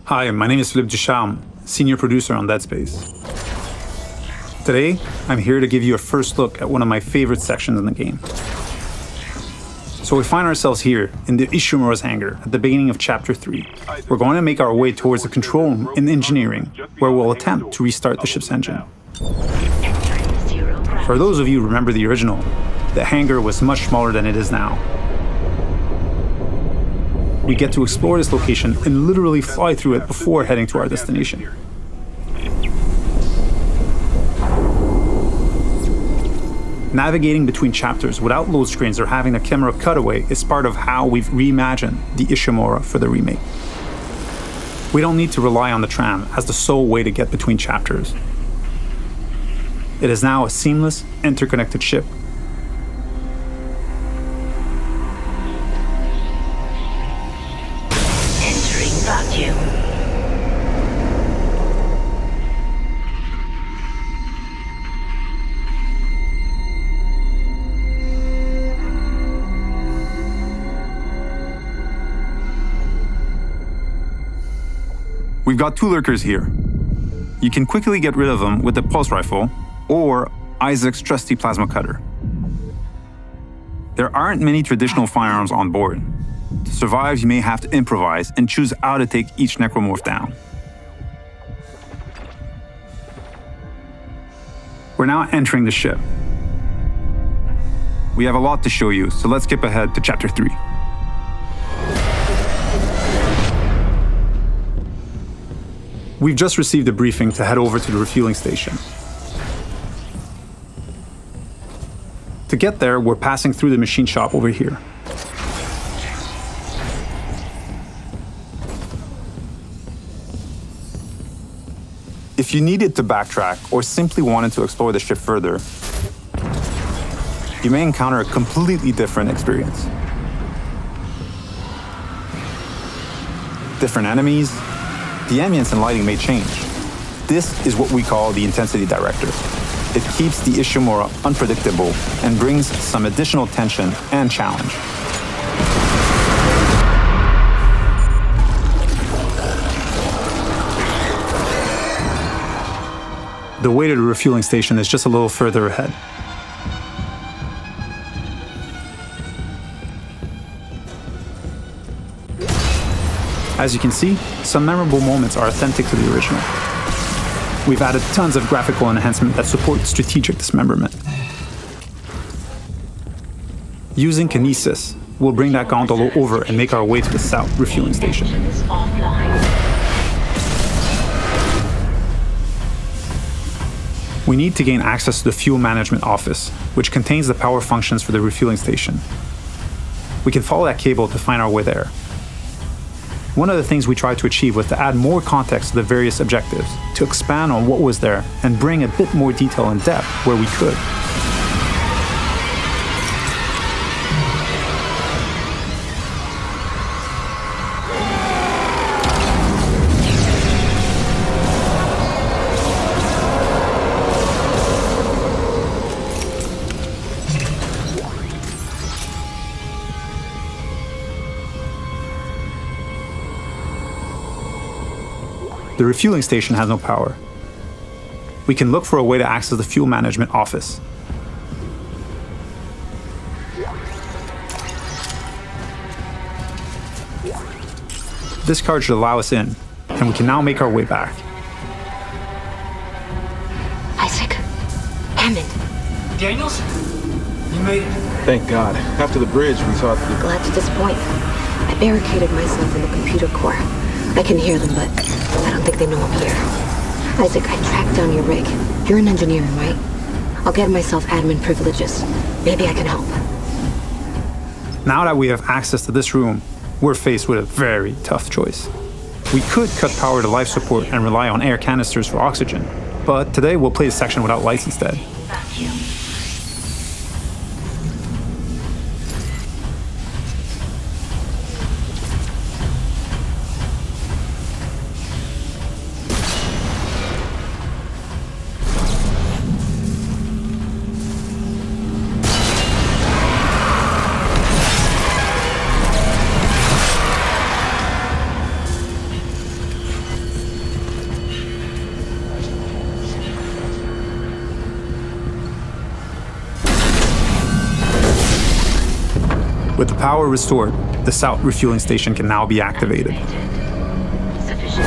Hi, my name is Philippe Ducharme, senior producer on Dead Space. Today, I'm here to give you a first look at one of my favorite sections in the game. So we find ourselves here in the Ishimura's hangar at the beginning of Chapter 3. We're going to make our way towards the control room in engineering, where we'll attempt to restart the ship's engine. For those of you who remember the original, the hangar was much smaller than it is now. We get to explore this location and literally fly through it before heading to our destination. Navigating between chapters without load screens or having a camera cutaway is part of how we've reimagined the Ishimura for the remake. We don't need to rely on the tram as the sole way to get between chapters. It is now a seamless, interconnected ship. We've got two lurkers here. You can quickly get rid of them with the pulse rifle or Isaac's trusty plasma cutter. There aren't many traditional firearms on board. To survive, you may have to improvise and choose how to take each necromorph down. We're now entering the ship. We have a lot to show you, so let's skip ahead to Chapter 3. We've just received a briefing to head over to the refueling station. To get there, we're passing through the machine shop over here. If you needed to backtrack or simply wanted to explore the ship further, you may encounter a completely different experience. Different enemies, the ambience and lighting may change. This is what we call the intensity director. It keeps the Ishimura unpredictable and brings some additional tension and challenge. The way to the refueling station is just a little further ahead. As you can see, some memorable moments are authentic to the original. We've added tons of graphical enhancement that support strategic dismemberment. Using kinesis, we'll bring that gondola over and make our way to the south refueling station. We need to gain access to the fuel management office, which contains the power functions for the refueling station. We can follow that cable to find our way there. One of the things we tried to achieve was to add more context to the various objectives, to expand on what was there and bring a bit more detail and depth where we could. The refueling station has no power. We can look for a way to access the fuel management office. This card should allow us in, and we can now make our way back. Isaac, Hammond. Daniels? You made it. Thank God. After the bridge, we thought... Glad to disappoint. I barricaded myself in the computer core. I can hear them, but I don't think they know I'm here. Isaac, I tracked down your rig. You're an engineer, right? I'll get myself admin privileges. Maybe I can help. Now that we have access to this room, we're faced with a very tough choice. We could cut power to life support and rely on air canisters for oxygen, but today we'll play a section without lights instead. With the power restored, the south refueling station can now be activated. Sufficient.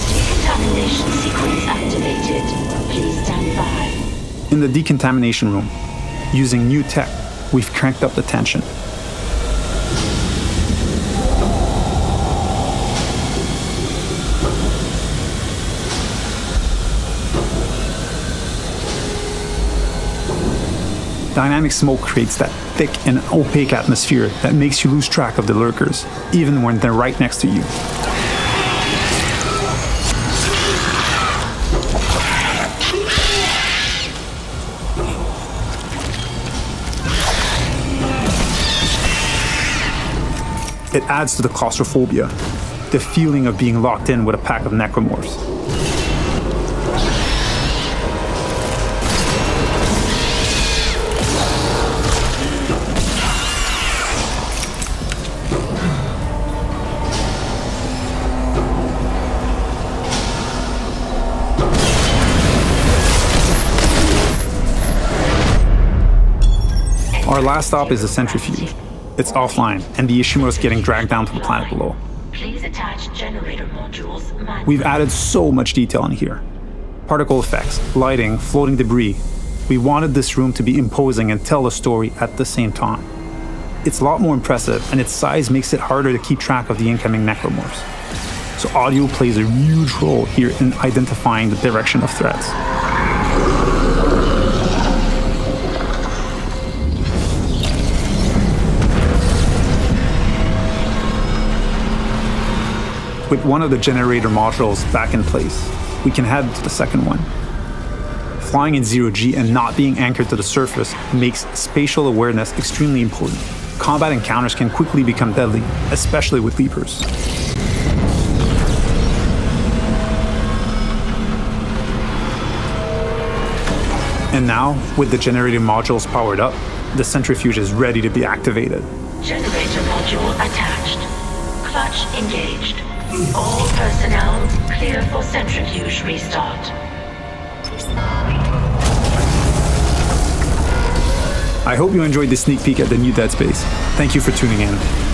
Decontamination sequence activated. Please stand by. In the decontamination room, using new tech, we've cranked up the tension. Dynamic smoke creates that thick and opaque atmosphere that makes you lose track of the lurkers, even when they're right next to you. It adds to the claustrophobia, the feeling of being locked in with a pack of necromorphs. Our last stop is the centrifuge. It's offline, and the Ishimura is getting dragged down to the planet below. Please attach generator modules. We've added so much detail in here. Particle effects, lighting, floating debris. We wanted this room to be imposing and tell a story at the same time. It's a lot more impressive, and its size makes it harder to keep track of the incoming necromorphs. So audio plays a huge role here in identifying the direction of threats. With one of the generator modules back in place, we can head to the second one. Flying in zero-G and not being anchored to the surface makes spatial awareness extremely important. Combat encounters can quickly become deadly, especially with leapers. And now, with the generator modules powered up, the centrifuge is ready to be activated. Generator module attached. Clutch engaged. All personnel clear for centrifuge restart. I hope you enjoyed this sneak peek at the new Dead Space. Thank you for tuning in.